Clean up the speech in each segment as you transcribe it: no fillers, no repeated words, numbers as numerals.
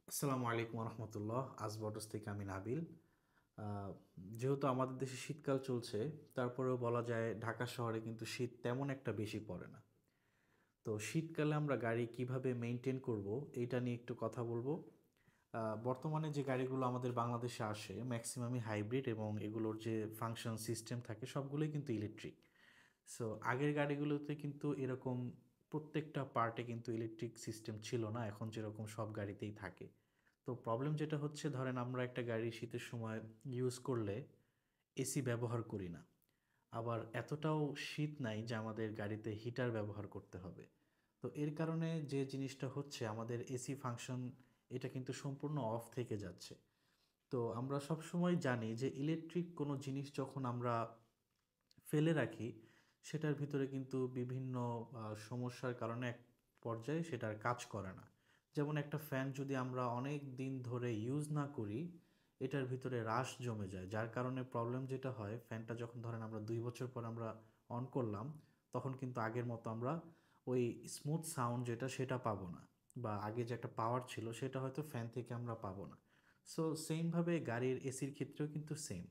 আসসালামু আলাইকুম রহমতুল্লাহ। আজবটস থেকে আমি নাবিল। আহ, যেহেতু আমাদের দেশে শীতকাল চলছে, তারপরেও বলা যায় ঢাকা শহরে কিন্তু শীত তেমন একটা বেশি পড়ে না। তো শীতকালে আমরা গাড়ি কিভাবে মেনটেন করব এইটা নিয়ে একটু কথা বলবো। বর্তমানে যে গাড়িগুলো আমাদের বাংলাদেশে আসে ম্যাক্সিমামই হাইব্রিড, এবং এগুলোর যে ফাংশন সিস্টেম থাকে সবগুলোই কিন্তু ইলেকট্রিক। সো আগের গাড়িগুলোতে কিন্তু এরকম প্রত্যেকটা পার্টে কিন্তু ইলেকট্রিক সিস্টেম ছিল না, এখন যেরকম সব গাড়িতেই থাকে। তো প্রবলেম যেটা হচ্ছে, ধরেন আমরা একটা গাড়ি শীতের সময় ইউজ করলে এসি ব্যবহার করি না, আবার এতটাও শীত নাই যে আমাদের গাড়িতে হিটার ব্যবহার করতে হবে। তো এর কারণে যে জিনিসটা হচ্ছে, আমাদের এসি ফাংশন এটা কিন্তু সম্পূর্ণ অফ থেকে যাচ্ছে। তো আমরা সব সময় জানি যে ইলেকট্রিক কোনো জিনিস যখন আমরা ফেলে রাখি, সেটার ভিতরে কিন্তু বিভিন্ন সমস্যার কারণে এক পর্যায়ে সেটা আর কাজ করে না। যেমন একটা ফ্যান যদি আমরা অনেক দিন ধরে ইউজ না করি, এটার ভিতরে রাশ জমে যায়, যার কারণে প্রবলেম যেটা হয়, ফ্যানটা যখন ধরেন আমরা 2 বছর পর আমরা অন করলাম, তখন কিন্তু আগের মতো আমরা ওই স্মুথ সাউন্ড যেটা সেটা পাবো না, বা আগে যে একটা পাওয়ার ছিল সেটা হয়তো ফ্যান থেকে আমরা পাবো না। সো সেমভাবে গাড়ির এসির ক্ষেত্রেও কিন্তু সেম।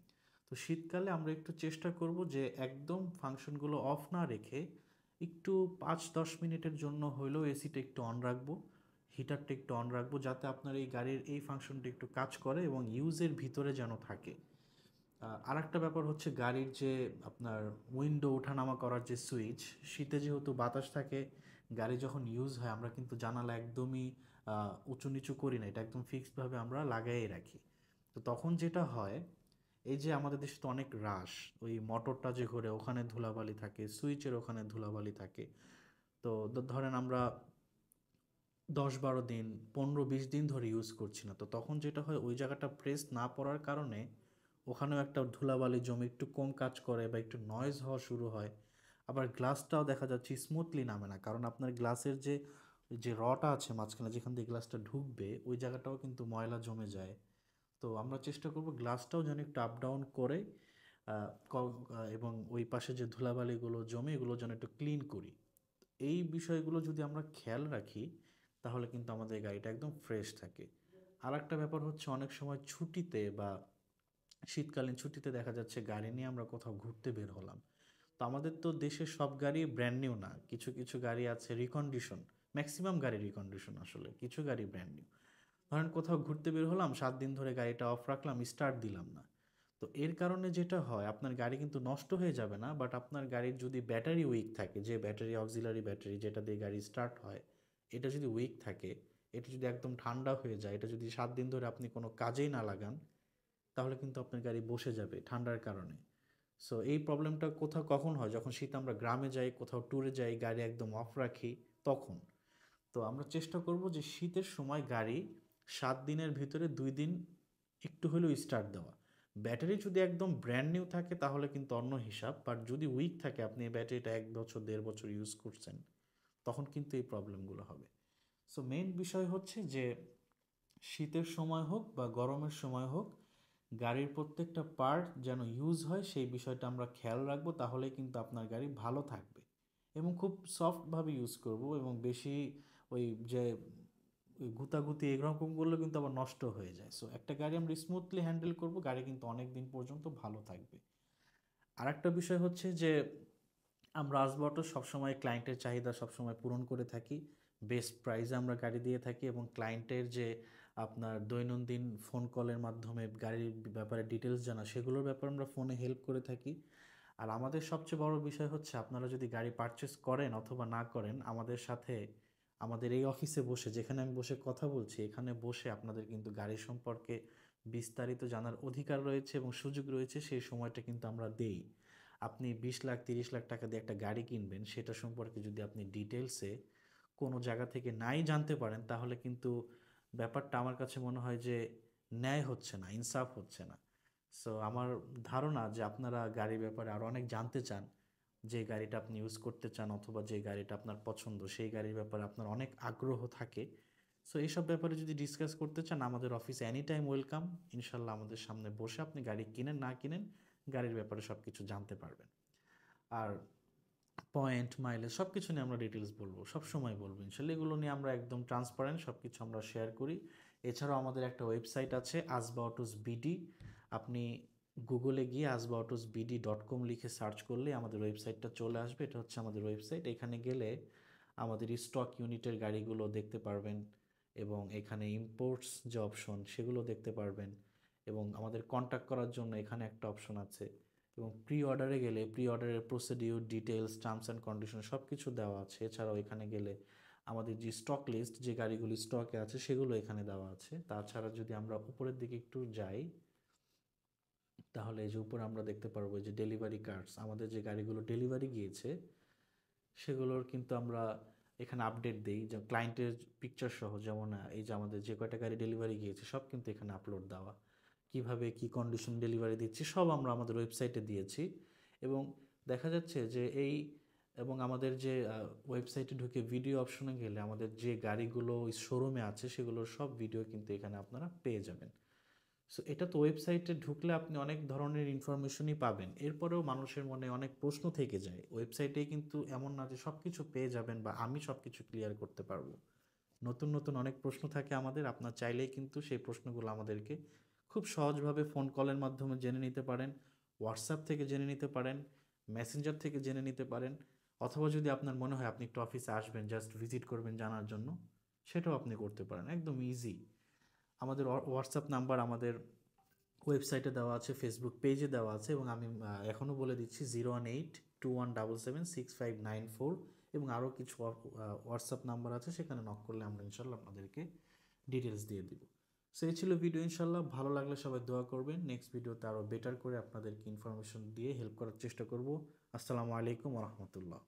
তো শীতকালে আমরা একটু চেষ্টা করব যে একদম ফাংশনগুলো অফ না রেখে একটু 5-10 মিনিটের জন্য হইলেও এসিটা একটু অন রাখবো, হিটারটা একটু অন রাখবো, যাতে আপনার এই গাড়ির এই ফাংশনটা একটু কাজ করে এবং ইউজের ভিতরে যেন থাকে। আর একটা ব্যাপার হচ্ছে, গাড়ির যে আপনার উইন্ডো ওঠানামা করার যে সুইচ, শীতে যেহেতু বাতাস থাকে, গাড়ি যখন ইউজ হয় আমরা কিন্তু জানালা একদমই উঁচু নিচু করি না, এটা একদম ফিক্সডভাবে আমরা লাগাই রাখি। তো তখন যেটা হয়, এই যে আমাদের দেশে তো অনেক রাশ, ওই মোটরটা যে ঘুরে ওখানে ধুলাবালি থাকে, সুইচের ওখানে ধুলাবালি থাকে। তো ধরেন আমরা 10-12 দিন, 15-20 দিন ধরে ইউজ করছি না, তো তখন যেটা হয় ওই জায়গাটা প্রেস না পড়ার কারণে ওখানেও একটা ধুলাবালি জমে একটু কম কাজ করে বা একটু নয়েজ হওয়া শুরু হয়। আবার গ্লাসটাও দেখা যাচ্ছে স্মুথলি নামে না, কারণ আপনার গ্লাসের যে যে রটা আছে মাঝখানে যেখান দিয়ে গ্লাসটা ঢুকবে ওই জায়গাটাও কিন্তু ময়লা জমে যায়। তো আমরা চেষ্টা করব গ্লাসটাও যেন একটু আপ ডাউন করে এবং ওই পাশে যে ধুলাবালিগুলো জমে এগুলো যেন একটু ক্লিন করি। এই বিষয়গুলো যদি আমরা খেয়াল রাখি, তাহলে কিন্তু আমাদের গাড়িটা একদম ফ্রেশ থাকে। আর একটা ব্যাপার হচ্ছে, অনেক সময় ছুটিতে বা শীতকালীন ছুটিতে দেখা যাচ্ছে গাড়ি নিয়ে আমরা কোথাও ঘুরতে বের হলাম। তো আমাদের তো দেশের সব গাড়ি ব্র্যান্ড নিউ না, কিছু কিছু গাড়ি আছে রিকন্ডিশন। ম্যাক্সিমাম গাড়ি রিকন্ডিশন, আসলে কিছু গাড়ি ব্র্যান্ড নিউ। ধরেন কোথাও ঘুরতে বের হলাম, 7 দিন ধরে গাড়িটা অফ রাখলাম, স্টার্ট দিলাম না। তো এর কারণে যেটা হয়, আপনার গাড়ি কিন্তু নষ্ট হয়ে যাবে না, বাট আপনার গাড়ির যদি ব্যাটারি উইক থাকে, যে ব্যাটারি অক্সিলারি ব্যাটারি যেটা দিয়ে গাড়ি স্টার্ট হয়, এটা যদি উইক থাকে, এটা যদি একদম ঠান্ডা হয়ে যায়, এটা যদি 7 দিন ধরে আপনি কোনো কাজেই না লাগান, তাহলে কিন্তু আপনার গাড়ি বসে যাবে ঠান্ডার কারণে। সো এই প্রবলেমটা কোথাও কখন হয়, যখন শীত আমরা গ্রামে যাই, কোথাও ট্যুরে যাই, গাড়ি একদম অফ রাখি, তখন। তো আমরা চেষ্টা করব যে শীতের সময় গাড়ি 7 দিনের ভিতরে 2 দিন একটু হলেও স্টার্ট দেওয়া। ব্যাটারি যদি একদম ব্র্যান্ড নিউ থাকে তাহলে কিন্তু অন্য হিসাব, বাট যদি উইক থাকে, আপনি এই ব্যাটারিটা 1 বছর 1.5 বছর ইউজ করছেন, তখন কিন্তু এই প্রবলেমগুলো হবে। সো মেইন বিষয় হচ্ছে যে শীতের সময় হোক বা গরমের সময় হোক, গাড়ির প্রত্যেকটা পার্ট যেন ইউজ হয় সেই বিষয়টা আমরা খেয়াল রাখবো, তাহলেই কিন্তু আপনার গাড়ি ভালো থাকবে। এবং খুব সফটভাবে ইউজ করব, এবং বেশি ওই যে ওই গুতাগুতি এরকম করলে কিন্তু আবার নষ্ট হয়ে যায়। সো একটা গাড়ি আমরা স্মুথলি হ্যান্ডেল করব, গাড়ি কিন্তু অনেক দিন পর্যন্ত ভালো থাকবে। আর একটা বিষয় হচ্ছে যে আমরা আজবটো সবসময় ক্লায়েন্টের চাহিদা সবসময় পূরণ করে থাকি, বেস্ট প্রাইসে আমরা গাড়ি দিয়ে থাকি, এবং ক্লায়েন্টের যে আপনার দৈনন্দিন ফোন কলের মাধ্যমে গাড়ির ব্যাপারে ডিটেলস জানা, সেগুলোর ব্যাপারে আমরা ফোনে হেল্প করে থাকি। আর আমাদের সবচেয়ে বড় বিষয় হচ্ছে, আপনারা যদি গাড়ি পারচেস করেন অথবা না করেন, আমাদের সাথে আমাদের এই অফিসে বসে, যেখানে আমি বসে কথা বলছি, এখানে বসে আপনাদের কিন্তু গাড়ি সম্পর্কে বিস্তারিত জানার অধিকার রয়েছে এবং সুযোগ রয়েছে, সেই সময়টা কিন্তু আমরা দেই। আপনি 20 লাখ 30 লাখ টাকা দিয়ে একটা গাড়ি কিনবেন, সেটা সম্পর্কে যদি আপনি ডিটেলসে কোনো জায়গা থেকে নাই জানতে পারেন, তাহলে কিন্তু ব্যাপারটা আমার কাছে মনে হয় যে ন্যায় হচ্ছে না, ইনসাফ হচ্ছে না। সো আমার ধারণা যে আপনারা গাড়ির ব্যাপারে আরও অনেক জানতে চান, যে গাড়িটা আপনি ইউজ করতে চান অথবা যে গাড়িটা আপনার পছন্দ, সেই গাড়ির ব্যাপারে আপনার অনেক আগ্রহ থাকে। সো এইসব ব্যাপারে যদি ডিসকাস করতে চান, আমাদের অফিসে এনি টাইম ওয়েলকাম। ইনশাল্লাহ আমাদের সামনে বসে আপনি গাড়ি কিনেন না কিনেন, গাড়ির ব্যাপারে সব কিছু জানতে পারবেন। আর পয়েন্ট মাইলেজ সব কিছু নিয়ে আমরা ডিটেলস বলবো, সব সময় বলবো ইনশাল্লাহ। এগুলো নিয়ে আমরা একদম ট্রান্সপারেন্ট, সব কিছু আমরা শেয়ার করি। এছাড়াও আমাদের একটা ওয়েবসাইট আছে আসবা অটোস বিডি। আপনি গুগলে গিয়ে asbaautos.bd.com লিখে সার্চ করলে আমাদের ওয়েবসাইটটা চলে আসবে। এটা হচ্ছে আমাদের ওয়েবসাইট। এখানে গেলে আমাদের স্টক ইউনিটের গাড়িগুলো দেখতে পারবেন, এবং এখানে ইম্পোর্টস যে অপশন সেগুলো দেখতে পারবেন, এবং আমাদের কন্ট্যাক্ট করার জন্য এখানে একটা অপশন আছে, এবং প্রি অর্ডারে গেলে প্রি অর্ডারের procedure details, terms and condition সব কিছু দেওয়া আছে। এছাড়াও এখানে গেলে আমাদের যে স্টক লিস্ট, যে গাড়িগুলি স্টকে আছে সেগুলো এখানে দেওয়া আছে। তাছাড়া যদি আমরা উপরের দিকে একটু যাই, তাহলে এই যে উপরে আমরা দেখতে পারবো যে ডেলিভারি কার্ডস, আমাদের যে গাড়িগুলো ডেলিভারি গিয়েছে সেগুলোর কিন্তু আমরা এখানে আপডেট দিই, যে ক্লায়েন্টের পিকচার সহ। যেমন এই যে আমাদের যে কয়টা গাড়ি ডেলিভারি গিয়েছে সব কিন্তু এখানে আপলোড দেওয়া, কিভাবে কি কন্ডিশন ডেলিভারি দিচ্ছি সব আমরা আমাদের ওয়েবসাইটে দিয়েছি। এবং দেখা যাচ্ছে যে এবং আমাদের যে ওয়েবসাইটে ঢুকে ভিডিও অপশনে গেলে আমাদের যে গাড়িগুলো শোরুমে আছে সেগুলোর সব ভিডিও কিন্তু এখানে আপনারা পেয়ে যাবেন। সো এটা তো ওয়েবসাইটে ঢুকলে আপনি অনেক ধরনের ইনফরমেশনই পাবেন। এরপরেও মানুষের মনে অনেক প্রশ্ন থেকে যায়। ওয়েবসাইটে কিন্তু এমন না যে সব কিছু পেয়ে যাবেন বা আমি সব কিছু ক্লিয়ার করতে পারবো। নতুন নতুন অনেক প্রশ্ন থাকে আমাদের। আপনার চাইলেই কিন্তু সেই প্রশ্নগুলো আমাদেরকে খুব সহজভাবে ফোন কলের মাধ্যমে জেনে নিতে পারেন, হোয়াটসঅ্যাপ থেকে জেনে নিতে পারেন, মেসেঞ্জার থেকে জেনে নিতে পারেন, অথবা যদি আপনার মনে হয় আপনি একটু অফিসে আসবেন, জাস্ট ভিজিট করবেন জানার জন্য, সেটাও আপনি করতে পারেন, একদম ইজি। আমাদের হোয়াটসঅ্যাপ নাম্বার আমাদের ওয়েবসাইটে দেওয়া আছে, ফেসবুক পেজে দেওয়া আছে, এবং আমি এখনও বলে দিচ্ছি 01821776594, এবং আরও কিছু হোয়াটসঅ্যাপ নাম্বার আছে, সেখানে নক করলে আমরা ইনশাল্লাহ আপনাদেরকে ডিটেলস দিয়ে দিব। সো এই ছিল ভিডিও। ইনশাল্লাহ ভালো লাগলে সবাই দোয়া করবেন। নেক্সট ভিডিওতে আরও বেটার করে আপনাদেরকে ইনফরমেশন দিয়ে হেল্প করার চেষ্টা করব। আসসালামু আলাইকুম রহমতুল্লাহ।